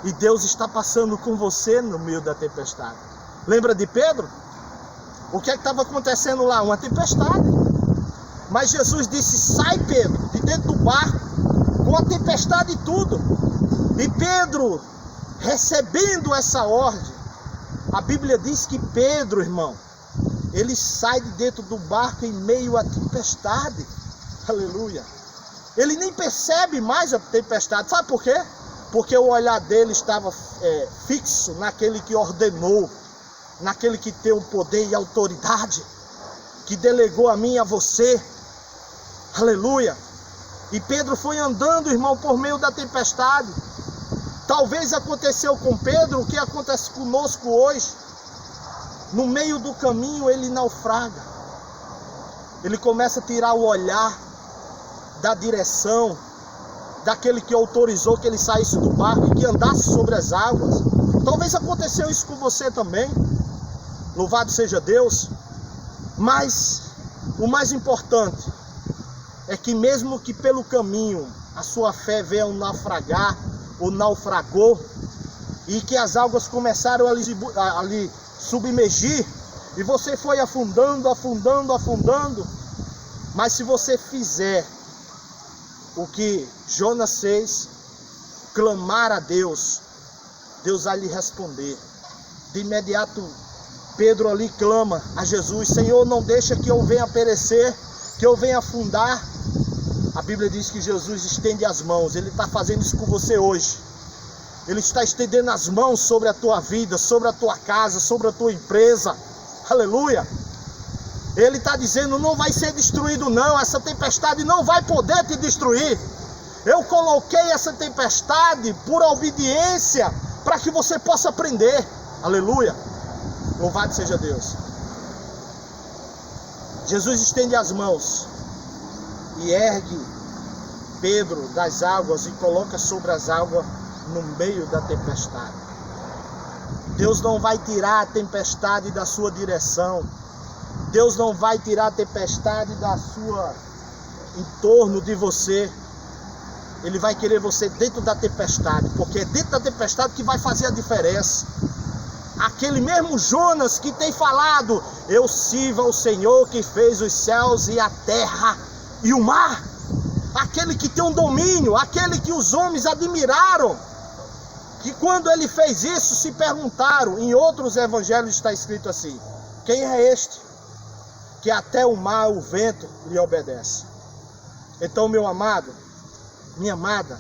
E Deus está passando com você no meio da tempestade. Lembra de Pedro? O que é que estava acontecendo lá? Uma tempestade. Mas Jesus disse: sai, Pedro, de dentro do barco, com a tempestade e tudo. E Pedro, recebendo essa ordem, a Bíblia diz que Pedro, irmão, ele sai de dentro do barco em meio à tempestade. Aleluia. Ele nem percebe mais a tempestade. Sabe por quê? Porque o olhar dele estava fixo naquele que ordenou, naquele que tem o poder e a autoridade, que delegou a mim e a você. Aleluia. E Pedro foi andando, irmão, por meio da tempestade. Talvez aconteceu com Pedro o que acontece conosco hoje. No meio do caminho ele naufraga. Ele começa a tirar o olhar da direção daquele que autorizou que ele saísse do barco e que andasse sobre as águas. Talvez aconteceu isso com você também. Louvado seja Deus. Mas o mais importante é que mesmo que pelo caminho a sua fé venha naufragar ou naufragou, e que as águas começaram a lhe submergir, e você foi afundando, mas se você fizer o que Jonas fez, clamar a Deus, Deus vai lhe responder. De imediato Pedro ali clama a Jesus: Senhor, não deixa que eu venha perecer, que eu venha afundar. A Bíblia diz que Jesus estende as mãos. Ele está fazendo isso com você hoje. Ele está estendendo as mãos sobre a tua vida, sobre a tua casa, sobre a tua empresa. Aleluia. Ele está dizendo: não vai ser destruído não, essa tempestade não vai poder te destruir. Eu coloquei essa tempestade por obediência, para que você possa aprender. Aleluia. Louvado seja Deus. Jesus estende as mãos e ergue Pedro das águas e coloca sobre as águas no meio da tempestade. Deus não vai tirar a tempestade da sua direção. Deus não vai tirar a tempestade da sua em torno de você. Ele vai querer você dentro da tempestade, porque é dentro da tempestade que vai fazer a diferença. Aquele mesmo Jonas que tem falado: eu sirvo ao Senhor que fez os céus e a terra e o mar. Aquele que tem um domínio, aquele que os homens admiraram, que quando ele fez isso se perguntaram. Em outros evangelhos está escrito assim: quem é este que até o mar, o vento lhe obedece? Então, meu amado, minha amada,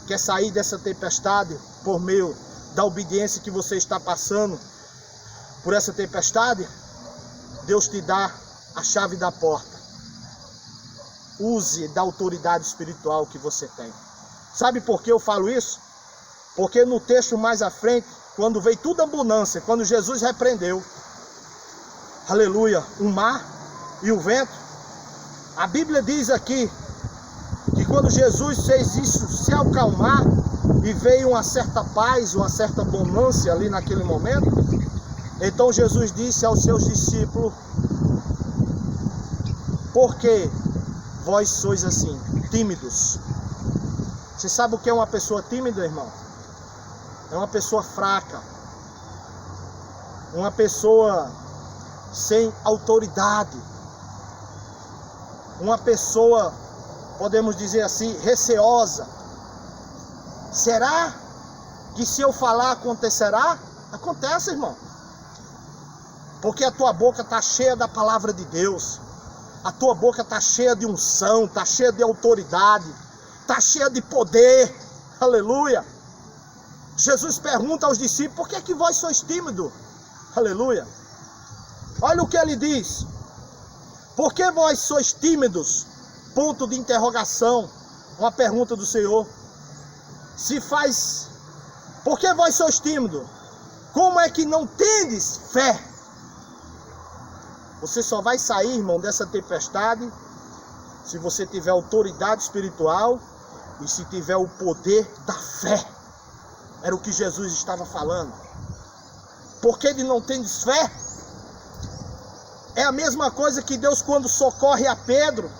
quer sair dessa tempestade por meio da obediência que você está passando por essa tempestade? Deus te dá a chave da porta. Use da autoridade espiritual que você tem. Sabe por que eu falo isso? Porque no texto mais à frente, quando veio tudo abundância, quando Jesus repreendeu, aleluia, o mar e o vento, a Bíblia diz aqui que quando Jesus fez isso se acalmar e veio uma certa paz, uma certa abundância ali naquele momento, então Jesus disse aos seus discípulos: por que vós sois assim, tímidos? Você sabe o que é uma pessoa tímida, irmão? É uma pessoa fraca, uma pessoa sem autoridade, uma pessoa, podemos dizer assim, receosa. Será que se eu falar acontecerá? Acontece, irmão. Porque a tua boca está cheia da palavra de Deus. A tua boca está cheia de unção, está cheia de autoridade, está cheia de poder. Aleluia. Jesus pergunta aos discípulos: por que é que vós sois tímidos? Aleluia. Olha o que ele diz: por que vós sois tímidos? Ponto de interrogação. Uma pergunta do Senhor. Por que vós sois tímidos? Como é que não tendes fé? Você só vai sair, irmão, dessa tempestade se você tiver autoridade espiritual e se tiver o poder da fé. Era o que Jesus estava falando. Por que de não tendes fé? É a mesma coisa que Deus, quando socorre a Pedro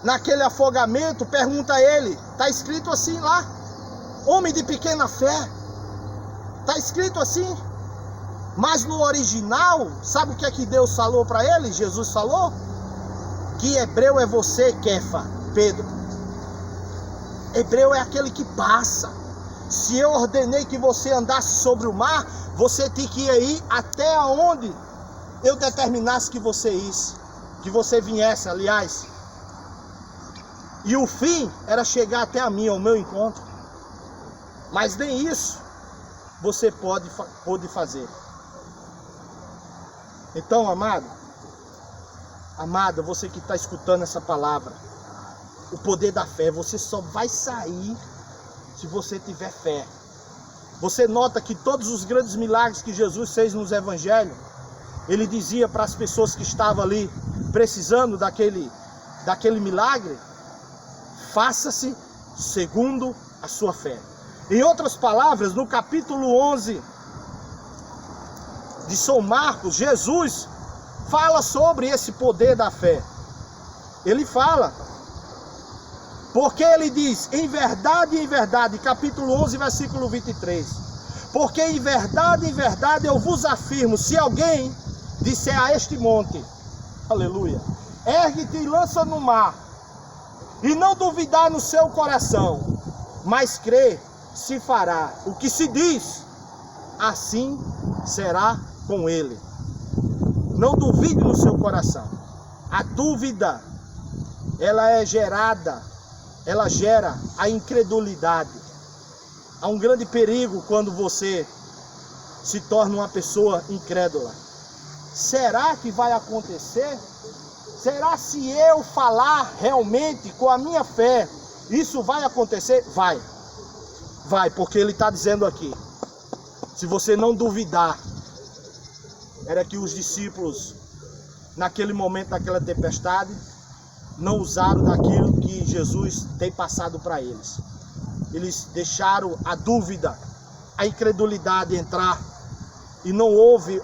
naquele afogamento, pergunta a ele, está escrito assim lá: homem de pequena fé. Está escrito assim. Mas no original, sabe o que é que Deus falou para ele? Jesus falou? Que hebreu é você, Kefa, Pedro. Hebreu é aquele que passa. Se eu ordenei que você andasse sobre o mar, você tem que ir até onde eu determinasse que você viesse, aliás. E o fim era chegar até a mim, ao meu encontro. Mas nem isso você pode fazer. Então, amada, você que está escutando essa palavra, o poder da fé, você só vai sair se você tiver fé. Você nota que todos os grandes milagres que Jesus fez nos evangelhos, ele dizia para as pessoas que estavam ali precisando daquele milagre: faça-se segundo a sua fé. Em outras palavras, no capítulo 11 de São Marcos, Jesus fala sobre esse poder da fé. Ele fala, porque ele diz, em verdade, capítulo 11, versículo 23, porque em verdade, eu vos afirmo, se alguém disser a este monte, aleluia, ergue-te e lança no mar, e não duvidar no seu coração, mas crê, se fará o que se diz, assim será com ele. Não duvide no seu coração. A dúvida, ela gera a incredulidade. Há um grande perigo quando você se torna uma pessoa incrédula. Será que vai acontecer? Será se eu falar realmente com a minha fé, isso vai acontecer? Vai, porque ele está dizendo aqui, se você não duvidar. Era que os discípulos, naquele momento daquela tempestade, não usaram daquilo que Jesus tem passado para eles. Eles deixaram a dúvida, a incredulidade entrar, e não houve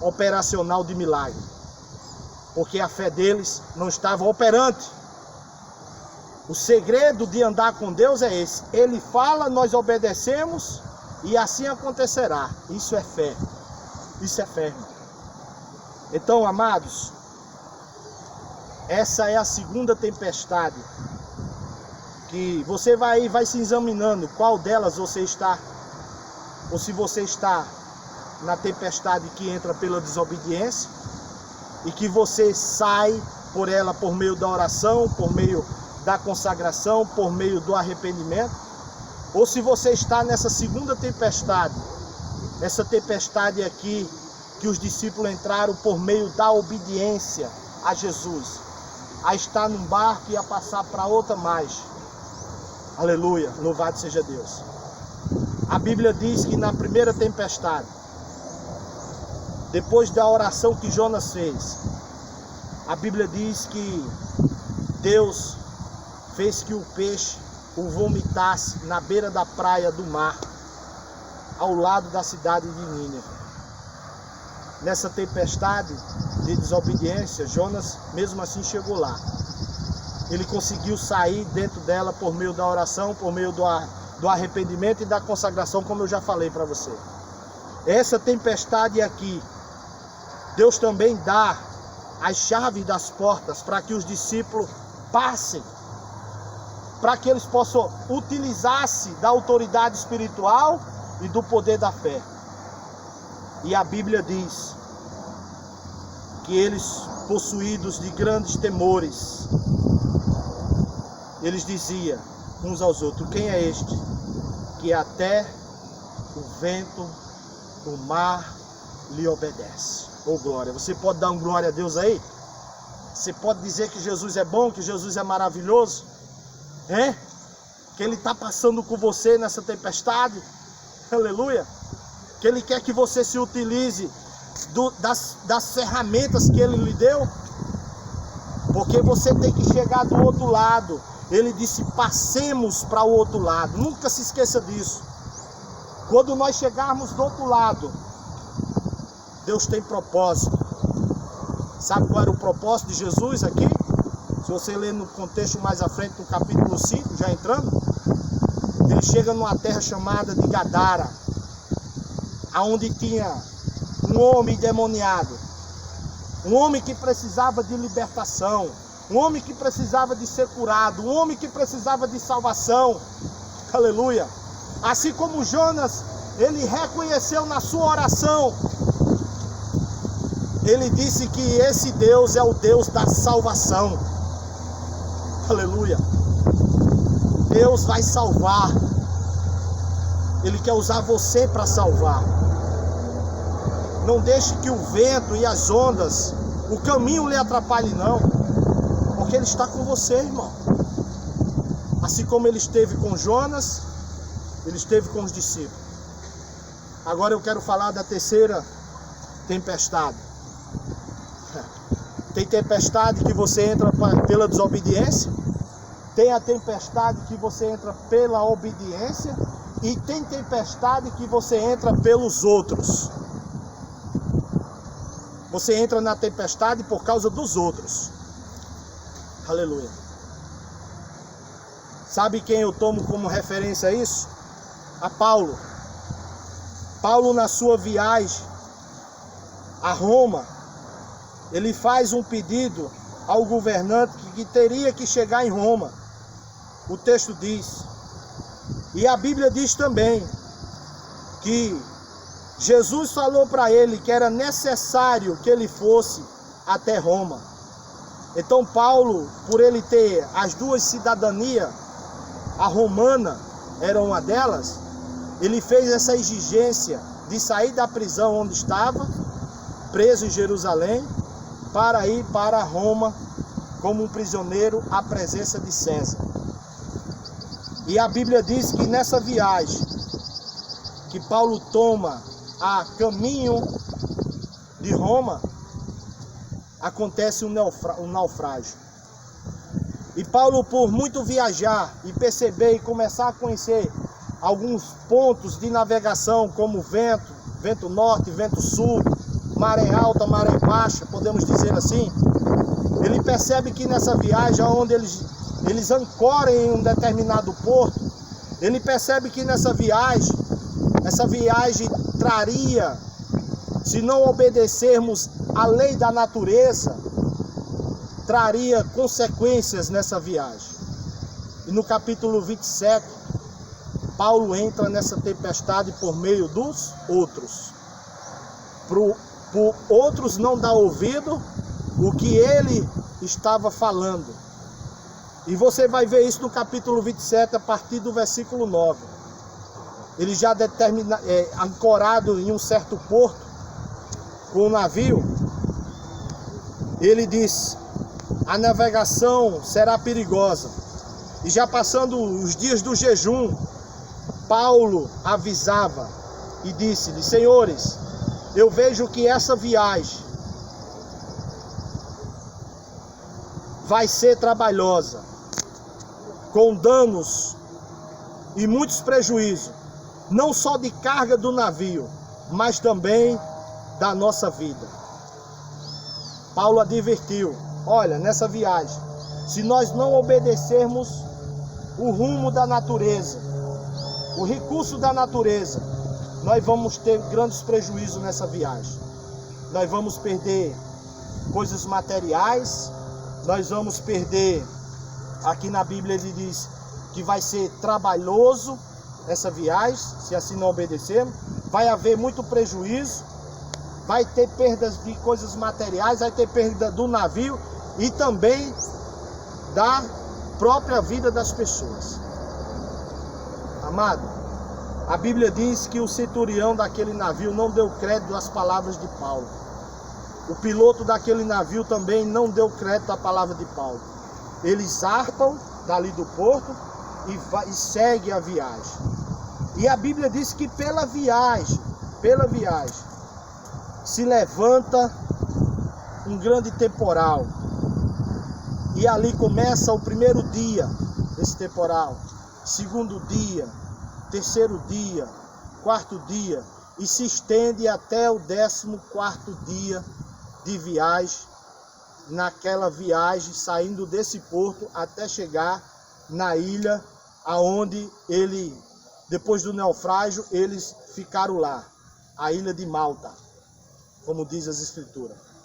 operacional de milagre, porque a fé deles não estava operante. O segredo de andar com Deus é esse: ele fala, nós obedecemos e assim acontecerá. Isso é fé. Isso é fé. Então, amados, essa é a segunda tempestade que você vai se examinando qual delas você está, ou se você está na tempestade que entra pela desobediência e que você sai por ela por meio da oração, por meio da consagração, por meio do arrependimento, ou se você está nessa segunda tempestade, essa tempestade aqui que os discípulos entraram por meio da obediência a Jesus, a estar num barco e a passar para outra margem. Aleluia, louvado seja Deus. A Bíblia diz que na primeira tempestade, depois da oração que Jonas fez, a Bíblia diz que Deus fez que o peixe o vomitasse na beira da praia do mar, ao lado da cidade de Nínive. Nessa tempestade de desobediência, Jonas mesmo assim chegou lá. Ele conseguiu sair dentro dela por meio da oração, por meio do arrependimento e da consagração, como eu já falei para você. Essa tempestade aqui, Deus também dá as chaves das portas para que os discípulos passem, para que eles possam utilizar-se da autoridade espiritual e do poder da fé. E a Bíblia diz que eles, possuídos de grandes temores, eles diziam uns aos outros: quem é este que até o vento, o mar lhe obedece? Oh glória! Você pode dar um glória a Deus aí? Você pode dizer que Jesus é bom, que Jesus é maravilhoso? Que Ele está passando com você nessa tempestade? Aleluia! Que Ele quer que você se utilize das ferramentas que Ele lhe deu, porque você tem que chegar do outro lado. Ele disse: passemos para o outro lado. Nunca se esqueça disso. Quando nós chegarmos do outro lado, Deus tem propósito. Sabe qual era o propósito de Jesus aqui? Se você ler no contexto mais à frente, no capítulo 5, já entrando, ele chega numa terra chamada de Gadara, aonde tinha um homem endemoniado, um homem que precisava de libertação, um homem que precisava de ser curado, um homem que precisava de salvação. Aleluia. Assim como Jonas, ele reconheceu na sua oração, ele disse que esse Deus é o Deus da salvação. Aleluia. Deus vai salvar. Ele quer usar você para salvar. Não deixe que o vento e as ondas, o caminho lhe atrapalhe não, porque Ele está com você, irmão. Assim como Ele esteve com Jonas, Ele esteve com os discípulos. Agora eu quero falar da terceira tempestade. Tem tempestade que você entra pela desobediência, tem a tempestade que você entra pela obediência, e tem tempestade que você entra pelos outros. Você entra na tempestade por causa dos outros. Aleluia. Sabe quem eu tomo como referência a isso? A Paulo. Paulo, na sua viagem a Roma, ele faz um pedido ao governante que teria que chegar em Roma. O texto diz, e a Bíblia diz também, que Jesus falou para ele que era necessário que ele fosse até Roma. Então Paulo, por ele ter as duas cidadanias, a romana era uma delas, ele fez essa exigência de sair da prisão onde estava, preso em Jerusalém, para ir para Roma como um prisioneiro à presença de César. E a Bíblia diz que nessa viagem que Paulo toma a caminho de Roma, acontece um naufrágio. E Paulo, por muito viajar e perceber e começar a conhecer alguns pontos de navegação, como vento norte, vento sul, maré alta, maré baixa, podemos dizer assim, ele percebe que nessa viagem, onde eles ancoram em um determinado porto, ele percebe que essa viagem traria, se não obedecermos à lei da natureza, traria consequências nessa viagem. E no capítulo 27, Paulo entra nessa tempestade por meio dos outros. Por outros não dar ouvido o que ele estava falando. E você vai ver isso no capítulo 27, a partir do versículo 9. Ele já ancorado em um certo porto, com o navio, ele diz, a navegação será perigosa. E já passando os dias do jejum, Paulo avisava e disse-lhe, senhores, eu vejo que essa viagem vai ser trabalhosa, com danos e muitos prejuízos, não só de carga do navio, mas também da nossa vida. Paulo advertiu, olha, nessa viagem, se nós não obedecermos o rumo da natureza, o recurso da natureza, nós vamos ter grandes prejuízos nessa viagem. Nós vamos perder coisas materiais, nós vamos perder, aqui na Bíblia ele diz que vai ser trabalhoso essa viagem, se assim não obedecermos, vai haver muito prejuízo, vai ter perdas de coisas materiais, vai ter perda do navio e também da própria vida das pessoas. Amado, a Bíblia diz que o centurião daquele navio não deu crédito às palavras de Paulo. O piloto daquele navio também não deu crédito à palavra de Paulo. Eles zarpam dali do porto e segue a viagem. E a Bíblia diz que pela viagem, se levanta um grande temporal. E ali começa o primeiro dia desse temporal, segundo dia, terceiro dia, quarto dia, e se estende até o 14º dia de viagem, naquela viagem, saindo desse porto até chegar na ilha aonde ele, depois do naufrágio, eles ficaram lá, a ilha de Malta, como diz as Escrituras.